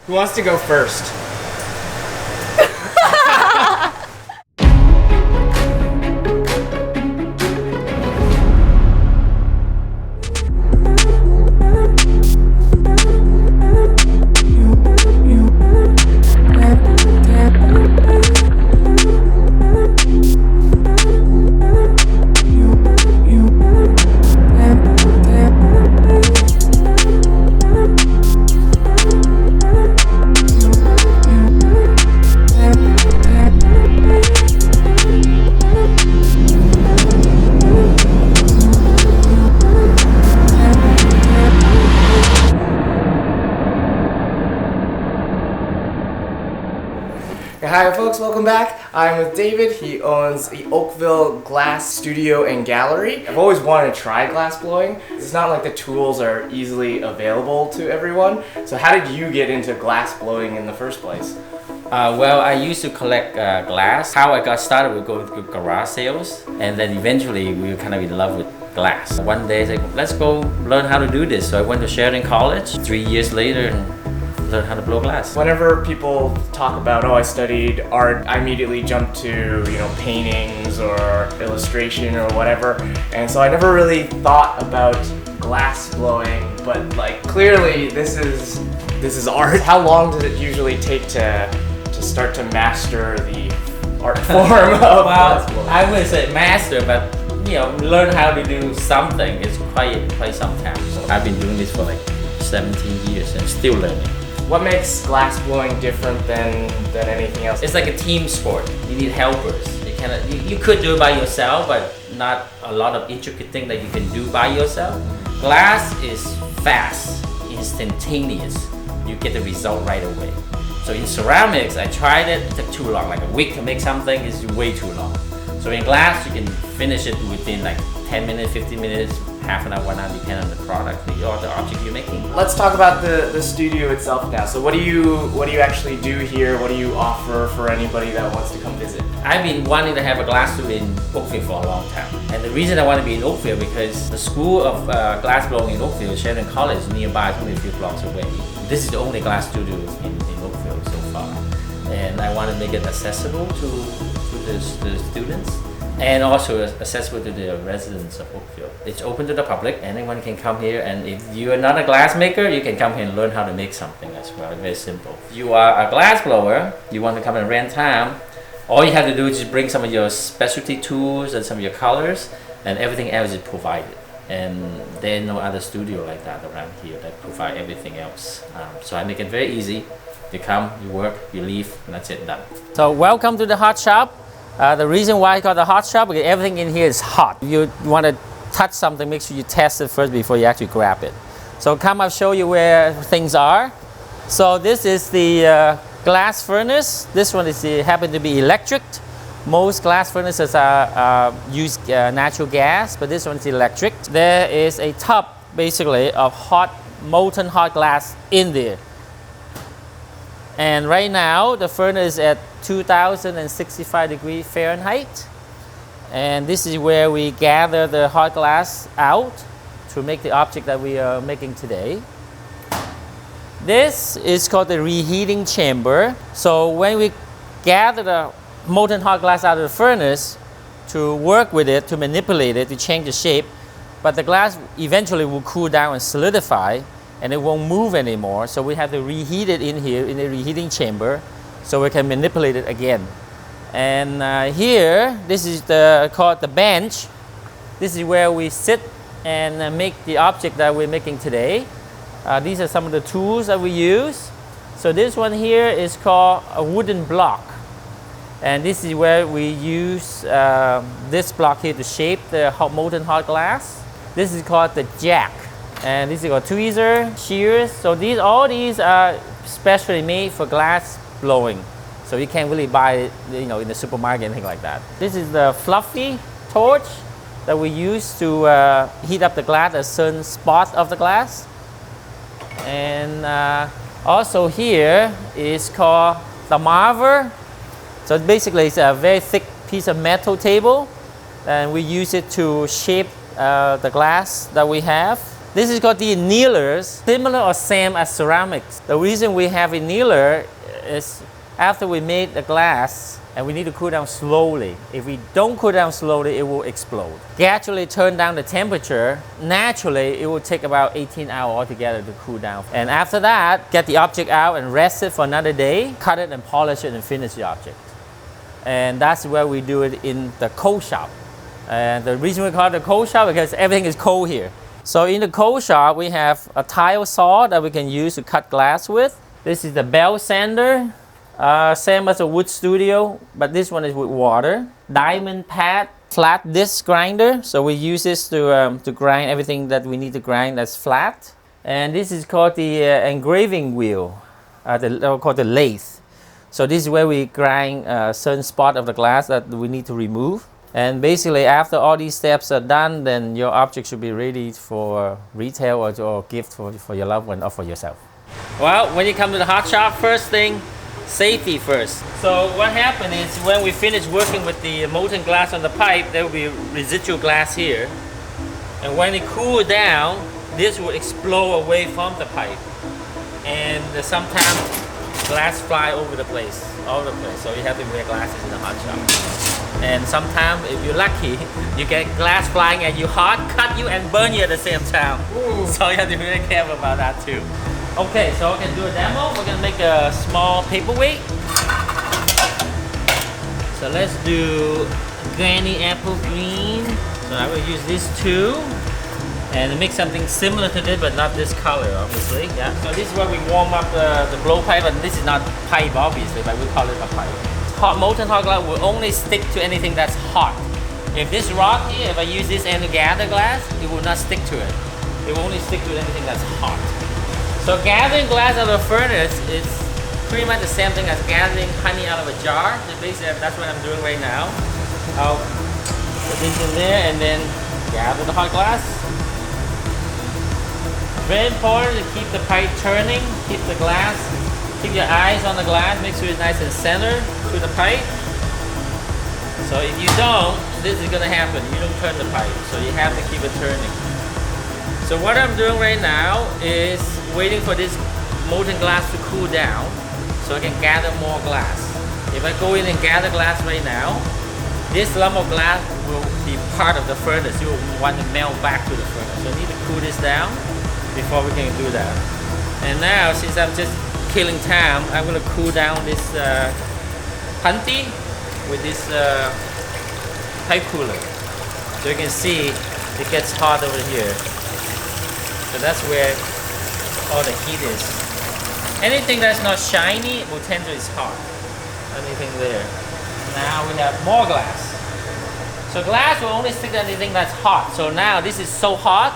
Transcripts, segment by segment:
Who wants to go first? Hi folks, welcome back. I'm with David. He owns the Oakville Glass Studio and Gallery. I've always wanted to try glass blowing. It's not like the tools are easily available to everyone. So how did you get into glass blowing in the first place? Well, I used to collect glass. How I got started was going through garage sales, and then eventually we were kind of in love with glass. One day I said, let's go learn how to do this. So I went to Sheridan College 3 years later and learn how to blow glass. Whenever people talk about, oh, I studied art, I immediately jump to, paintings or illustration or whatever. And so I never really thought about glass blowing, but like clearly this is art. How long does it usually take to start to master the art form of glass blowing? I wouldn't say master, but learn how to do something is quite some time. So I've been doing this for like 17 years and still learning. What makes glass blowing different than anything else? It's like a team sport. You need helpers. You could do it by yourself, but not a lot of intricate things that you can do by yourself. Glass is fast, instantaneous. You get the result right away. So in ceramics, I tried it took too long. Like a week to make something is way too long. So in glass, you can finish it within like 10 minutes, 15 minutes, half an hour, 1 hour, depending on the product or the object you're making. Let's talk about the studio itself now. So what do you actually do here? What do you offer for anybody that wants to come visit? I've been wanting to have a glass studio in Oakville for a long time. And the reason I want to be in Oakville because the school of glass blowing in Oakville, Sheridan College, is nearby, it's only a few blocks away. This is the only glass studio in Oakville so far. And I want to make it accessible to the students. And also accessible to the residents of Oakville. It's open to the public. Anyone can come here, and if you are not a glass maker, you can come here and learn how to make something as well. Very simple. If you are a glass blower, you want to come and rent time, all you have to do is just bring some of your specialty tools and some of your colors, and everything else is provided. And there's no other studio like that around here that provide everything else. So I make it very easy. You come, you work, you leave, and that's it, done. So welcome to the hot shop. The reason why I got the hot shop because everything in here is hot. If you want to touch something, make sure you test it first before you actually grab it. So come, I'll show you where things are. So this is the glass furnace. This one is happen to be electric. Most glass furnaces use natural gas, but this one's electric. There is a tub basically of molten hot glass in there. And right now the furnace is at 2065 degrees Fahrenheit. And this is where we gather the hot glass out to make the object that we are making today. This is called the reheating chamber. So when we gather the molten hot glass out of the furnace to work with it, to manipulate it, to change the shape, but the glass eventually will cool down and solidify and it won't move anymore. So we have to reheat it in here in the reheating chamber so we can manipulate it again. And here, this is called the bench. This is where we sit and make the object that we're making today. These are some of the tools that we use. So this one here is called a wooden block. And this is where we use this block here to shape the molten hot glass. This is called the jack. And this is called tweezer, shears. So all these are specially made for glass blowing. So you can't really buy it, in the supermarket, anything like that. This is the fluffy torch that we use to heat up the glass, a certain spot of the glass. And also here is called the marver. So basically it's a very thick piece of metal table, and we use it to shape the glass that we have. This is called the annealers, similar or same as ceramics. The reason we have annealer is after we made the glass, and we need to cool down slowly. If we don't cool down slowly, it will explode. Gradually turn down the temperature. Naturally, it will take about 18 hours altogether to cool down. And after that, get the object out and rest it for another day, cut it and polish it and finish the object. And that's where we do it in the cold shop. And the reason we call it the cold shop because everything is cold here. So in the cold shop, we have a tile saw that we can use to cut glass with. This is the bell sander. Same as a wood studio, but this one is with water. Diamond pad, flat disc grinder. So we use this to grind everything that we need to grind that's flat. And this is called the engraving wheel, called the lathe. So this is where we grind a certain spot of the glass that we need to remove. And basically after all these steps are done, then your object should be ready for retail or gift for your loved one or for yourself. Well, when you come to the hot shop, first thing, safety first. So what happened is when we finish working with the molten glass on the pipe, there will be residual glass here. And when it cools down, this will explode away from the pipe. And sometimes glass fly over the place, all over the place. So you have to wear glasses in the hot shop. And sometimes, if you're lucky, you get glass flying at you hard, cut you and burn you at the same time. Ooh. So you have to be very careful about that too. Okay, so we can do a demo. We're gonna make a small paperweight. So let's do granny apple green. So I will use these two and make something similar to this, but not this color, obviously. Yeah. So this is where we warm up the blowpipe, and this is not pipe, obviously, but we call it a pipe. Molten hot glass will only stick to anything that's hot. If this rock here, if I use this and gather glass, it will not stick to it. It will only stick to anything that's hot. So gathering glass out of a furnace is pretty much the same thing as gathering honey out of a jar. So basically, that's what I'm doing right now. I'll put this in there and then gather the hot glass. Very important to keep the pipe turning, keep the glass, keep your eyes on the glass, make sure it's nice and center to the pipe. So if you don't, this is gonna happen. You don't turn the pipe, so you have to keep it turning. So what I'm doing right now is waiting for this molten glass to cool down so I can gather more glass. If I go in and gather glass right now, this lump of glass will be part of the furnace. You will want to melt back to the furnace. So I need to cool this down before we can do that. And now, since I'm just killing time, I'm going to cool down this punty with this pipe cooler. So you can see it gets hot over here. So that's where all the heat is. Anything that's not shiny will tend to is hot. Anything there. Now we have more glass. So glass will only stick to anything that's hot. So now this is so hot,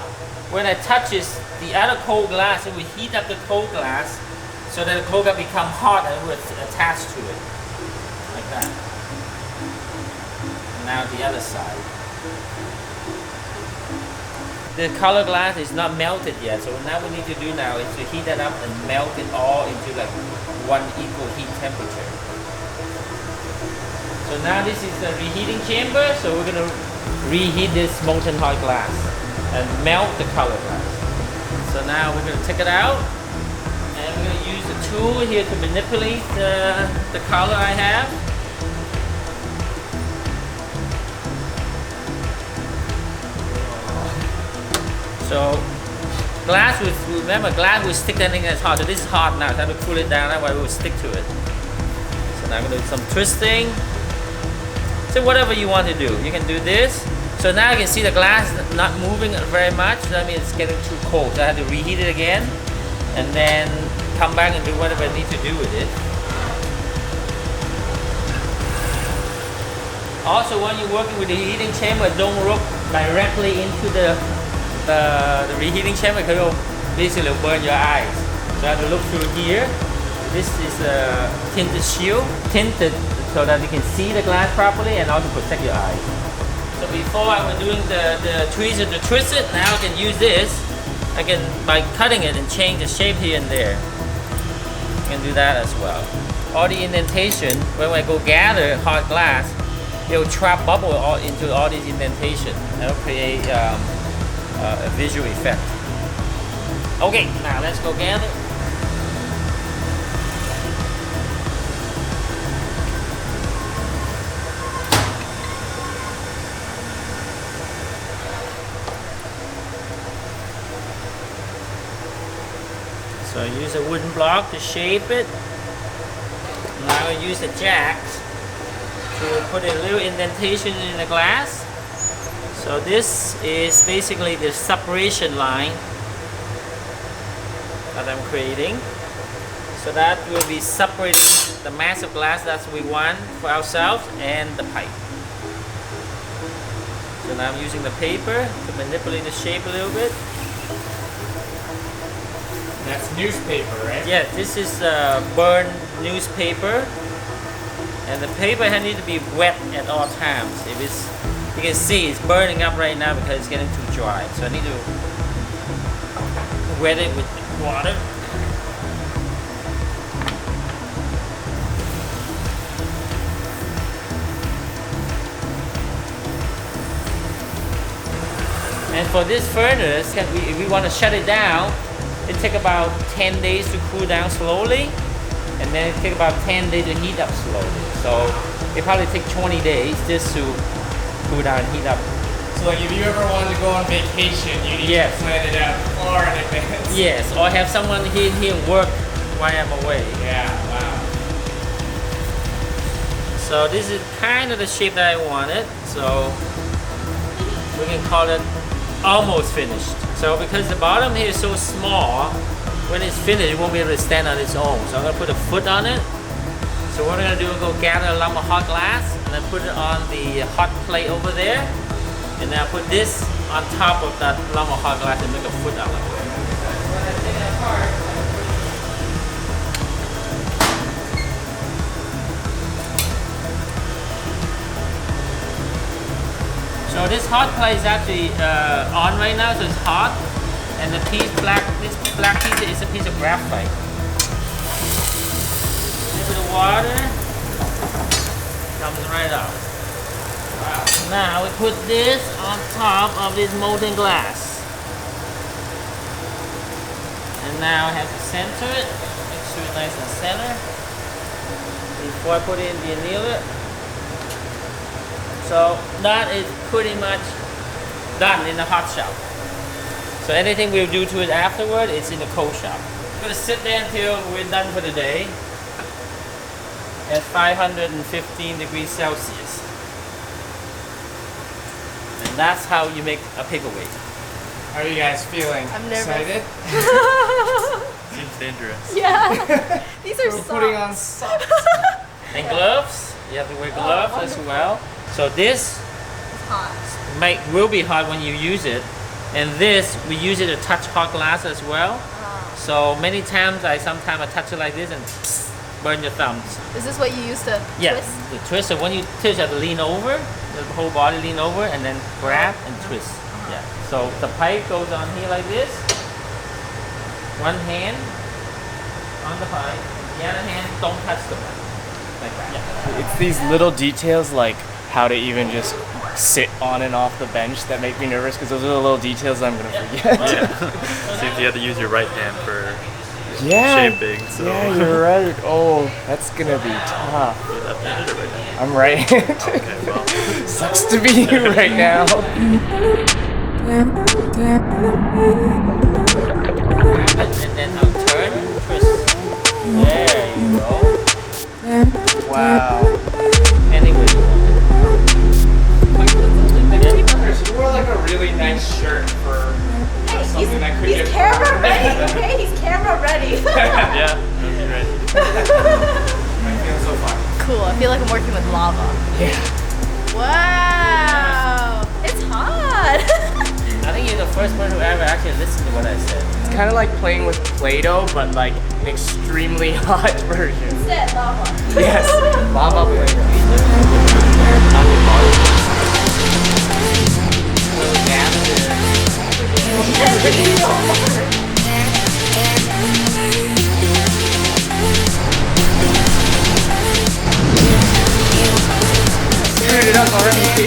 when it touches the other cold glass, it will heat up the cold glass so that the cold glass become hot and will attach to it. Like that. And now the other side. The color glass is not melted yet, so now we need to do now is to heat that up and melt it all into like one equal heat temperature. So now this is the reheating chamber, so we're going to reheat this molten hot glass and melt the color glass. So now we're going to take it out and we're going to use the tool here to manipulate the color I have. So glass will, remember, glass will stick to anything that's hot. So this is hot now, so I have to cool it down, otherwise it will stick to it. So now I'm going to do some twisting. So whatever you want to do, you can do this. So now you can see the glass not moving very much. So that means it's getting too cold. So I have to reheat it again and then come back and do whatever I need to do with it. Also, when you're working with the reheating chamber, don't look directly into the reheating chamber because it will basically burn your eyes. So I have to look through here. This is a tinted shield, tinted so that you can see the glass properly and also protect your eyes. So before I was doing the tweezer to twist it, now I can use this. I can, by cutting it and change the shape here and there. I can do that as well. All the indentation, when I go gather hot glass, it will trap bubble into all these indentations. That will create a visual effect. Okay, now let's go gather. So I use a wooden block to shape it. Now I use the jacks to put a little indentation in the glass. So this is basically the separation line that I'm creating. So that will be separating the mass of glass that we want for ourselves and the pipe. So now I'm using the paper to manipulate the shape a little bit. That's newspaper, right? Yeah, this is burned newspaper, and the paper needs to be wet at all times. If it's, you can see it's burning up right now because it's getting too dry. So I need to wet it with water. And for this furnace, if we want to shut it down, it takes about 10 days to cool down slowly, and then it takes about 10 days to heat up slowly. So it probably takes 20 days just to cool down and heat up. So like if you ever wanted to go on vacation, you need to plan it out far in advance. Yes, or have someone here work while I'm away. Yeah, wow. So this is kind of the shape that I wanted. So we can call it almost finished. So because the bottom here is so small, when it's finished, it won't be able to stand on its own. So I'm gonna put a foot on it. So what we're gonna do is go gather a lump of hot glass and then put it on the hot plate over there. And then I'll put this on top of that lump of hot glass and make a foot out of it. So this hot plate is actually on right now, so it's hot. And the piece this black piece is a piece of graphite. A little bit of water comes right out. Wow. Now we put this on top of this molten glass. And now I have to center it. Make sure it's nice and center. Before I put it in the annealer. So that is pretty much done in the hot shop. So anything we'll do to it afterward, it's in the cold shop. We're gonna sit there until we're done for the day at 515 degrees Celsius. And that's how you make a paperweight. How are you guys feeling? I'm nervous. Excited? Seems dangerous. Yeah. These are We're soft. putting on socks. And gloves, you have to wear gloves as well. So this hot. will be hot when you use it. And this, we use it to touch hot glass as well. So many times, sometimes I touch it like this and burn your thumbs. Is this what you use to twist? The twist. So when you twist, you have to lean over, the whole body lean over, and then grab and twist. Yeah. So the pipe goes on here like this. One hand on the pipe, the other hand don't touch the pipe. Like that. Yeah. It's these little details like how to even just sit on and off the bench that make me nervous because those are the little details I'm gonna forget. Yeah. Seems you have to use your right hand for shaping. So. Yeah, you're right. Oh, that's gonna be tough. You're left-handed or right-handed? I'm right-handed. Okay, well. Sucks to be you right now. And then I'll turn, twist. There you go. Wow. Anyway. She wore like a really nice shirt for something that could He's get camera ready, okay? He's camera ready. Yeah, you're right. I feel so fun. Cool, I feel like I'm working with lava. Yeah. Wow, it's hot. I think you're the first person who ever actually listened to what I said. It's kind of like playing with Play-Doh, but like an extremely hot version. Instead, lava. Yes, lava Play-Doh. Turn it up already.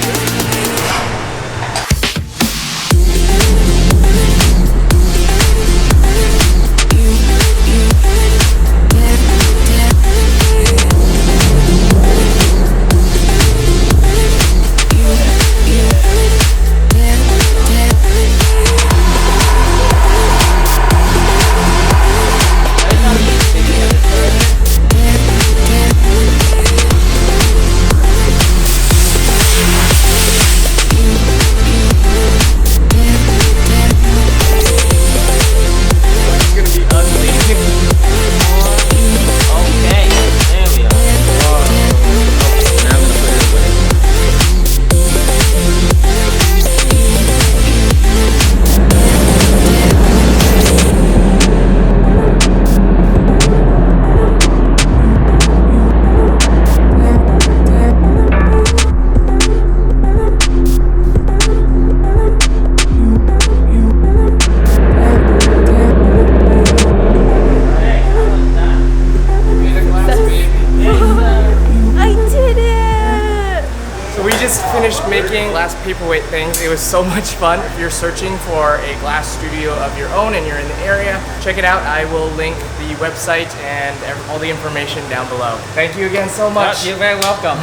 finished making glass paperweight things. It was so much fun. If you're searching for a glass studio of your own and you're in the area, check it out. I will link the website and all the information down below. Thank you again so much. You're very welcome.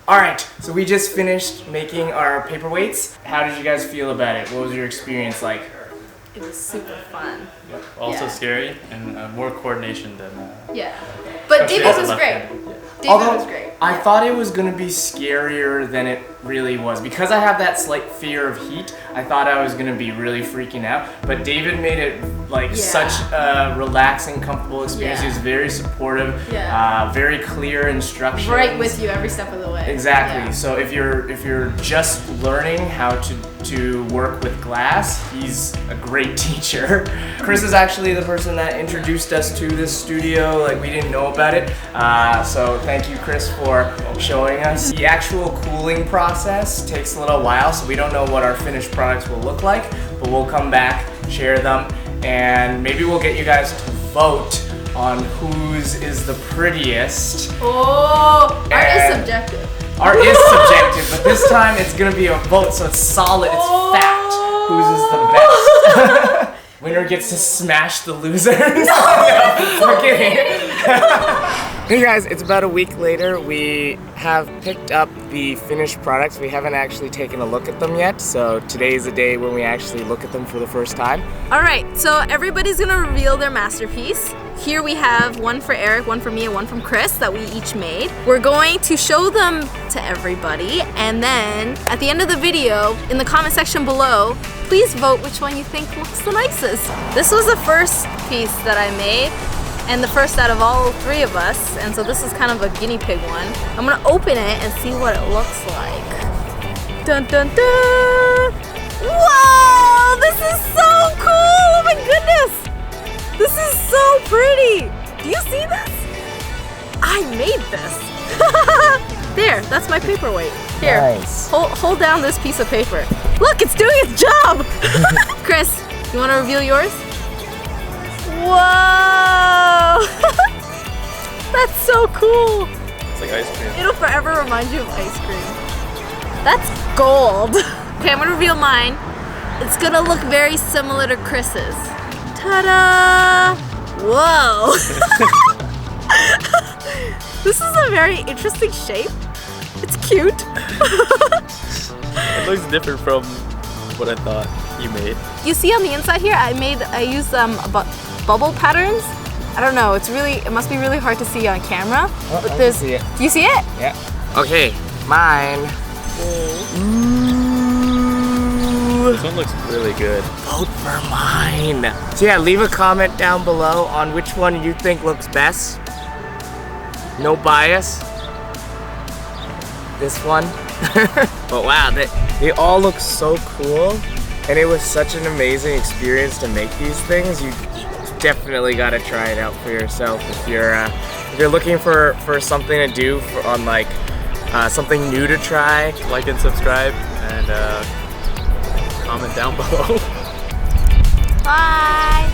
All right, so we just finished making our paperweights. How did you guys feel about it? What was your experience like? It was super fun. Also Yeah. scary and more coordination than. Yeah. But David was left great. handed, yeah. David was great. I thought it was gonna be scarier than it really was. Because I have that slight fear of heat, I thought I was gonna be really freaking out. But David made it like such a relaxing, comfortable experience. He was very supportive, very clear instructions. Right with you every step of the way. Exactly. Yeah. So if you're just learning how to work with glass, he's a great teacher. Chris is actually the person that introduced us to this studio. Like, we didn't know about it. So thank you, Chris, for showing us. The actual cooling process takes a little while, so we don't know what our finished products will look like, but we'll come back, share them, and maybe we'll get you guys to vote on whose is the prettiest. Oh, art is And subjective. Art is subjective, but this time it's gonna be a vote, so it's solid, it's fact. Whose is the best? Winner gets to smash the losers. No, we're kidding. Hey guys, it's about a week later. We have picked up the finished products. We haven't actually taken a look at them yet, so today is the day when we actually look at them for the first time. All right, so everybody's gonna reveal their masterpiece. Here we have one for Eric, one for me, and one from Chris that we each made. We're going to show them to everybody, and then at the end of the video, in the comment section below, please vote which one you think looks the nicest. This was the first piece that I made, and the first out of all three of us, and so this is kind of a guinea pig one. I'm gonna open it and see what it looks like. Dun dun dun! Whoa! This is so cool! Oh my goodness! This is so pretty! Do you see this? I made this! There, that's my paperweight. Here, Nice. hold down this piece of paper. Look, it's doing its job! Chris, you wanna reveal yours? Whoa! That's so cool! It's like ice cream. It'll forever remind you of ice cream. That's gold. Okay, I'm gonna reveal mine. It's gonna look very similar to Chris's. Ta-da! Whoa! This is a very interesting shape. It's cute. It looks different from what I thought you made. You see on the inside here, I used bubble patterns. I don't know, it must be really hard to see on camera. Oh, but I can see it. Do you see it? Yeah. Okay, mine. Ooh. This one looks really good. Vote for mine. So yeah, leave a comment down below on which one you think looks best. No bias. This one. But wow, they all look so cool. And it was such an amazing experience to make these things. You definitely gotta try it out for yourself if you're looking for something to do on like something new to try. Like and subscribe and comment down below. Bye!